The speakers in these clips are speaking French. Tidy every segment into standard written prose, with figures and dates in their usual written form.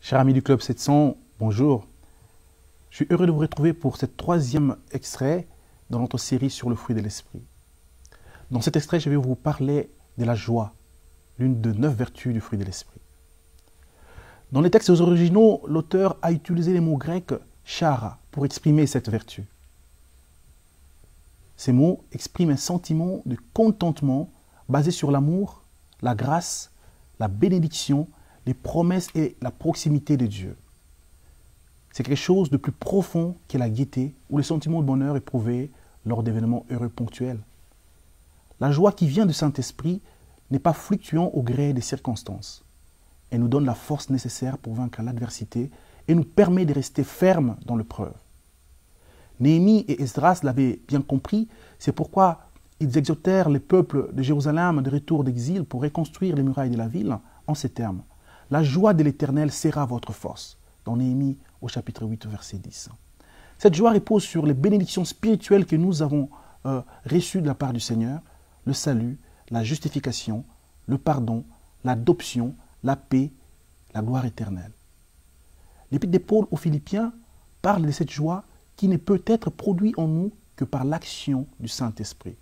Chers amis du Club 700, bonjour. Je suis heureux de vous retrouver pour ce troisième extrait dans notre série sur le fruit de l'esprit. Dans cet extrait, je vais vous parler de la joie, l'une de 9 vertus du fruit de l'esprit. Dans les textes originaux, l'auteur a utilisé les mots grecs chara pour exprimer cette vertu. Ces mots expriment un sentiment de contentement basé sur l'amour, la grâce, la bénédiction, les promesses et la proximité de Dieu. C'est quelque chose de plus profond que la gaieté ou le sentiment de bonheur éprouvé lors d'événements heureux ponctuels. La joie qui vient du Saint-Esprit n'est pas fluctuant au gré des circonstances. Elle nous donne la force nécessaire pour vaincre l'adversité et nous permet de rester fermes dans l'épreuve. Néhémie et Esdras l'avaient bien compris, c'est pourquoi ils exhortèrent les peuples de Jérusalem de retour d'exil pour reconstruire les murailles de la ville en ces termes. La joie de l'Éternel sera votre force. Dans Néhémie au chapitre 8, verset 10. Cette joie repose sur les bénédictions spirituelles que nous avons reçues de la part du Seigneur, le salut, la justification, le pardon, l'adoption, la paix, la gloire éternelle. L'Épître de Paul aux Philippiens parle de cette joie qui ne peut être produite en nous que par l'action du Saint-Esprit.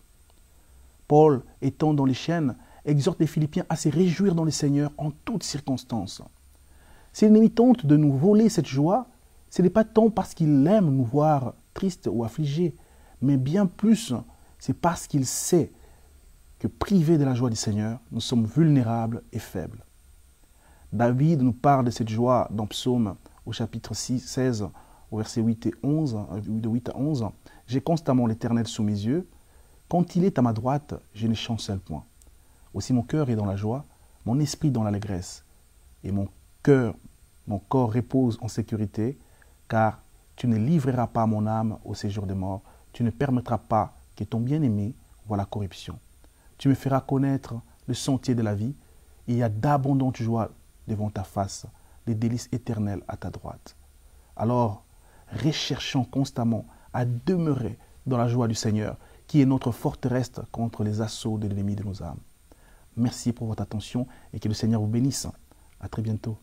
Paul, étant dans les chaînes, exhorte les Philippiens à se réjouir dans le Seigneur en toutes circonstances. S'il nous tente de nous voler cette joie, ce n'est pas tant parce qu'il aime nous voir tristes ou affligés, mais bien plus, c'est parce qu'il sait que privés de la joie du Seigneur, nous sommes vulnérables et faibles. David nous parle de cette joie dans Psaume au chapitre 16, au verset 8 et 11, de 8 à 11. « J'ai constamment l'Éternel sous mes yeux. Quand il est à ma droite, je ne chancelle point. Aussi mon cœur est dans la joie, mon esprit dans l'allégresse, et mon corps repose en sécurité, car tu ne livreras pas mon âme au séjour des morts, tu ne permettras pas que ton bien-aimé voie la corruption. Tu me feras connaître le sentier de la vie, et il y a d'abondantes joies devant ta face, des délices éternelles à ta droite. Alors, recherchons constamment à demeurer dans la joie du Seigneur, qui est notre forteresse contre les assauts de l'ennemi de nos âmes. Merci pour votre attention et que le Seigneur vous bénisse. À très bientôt.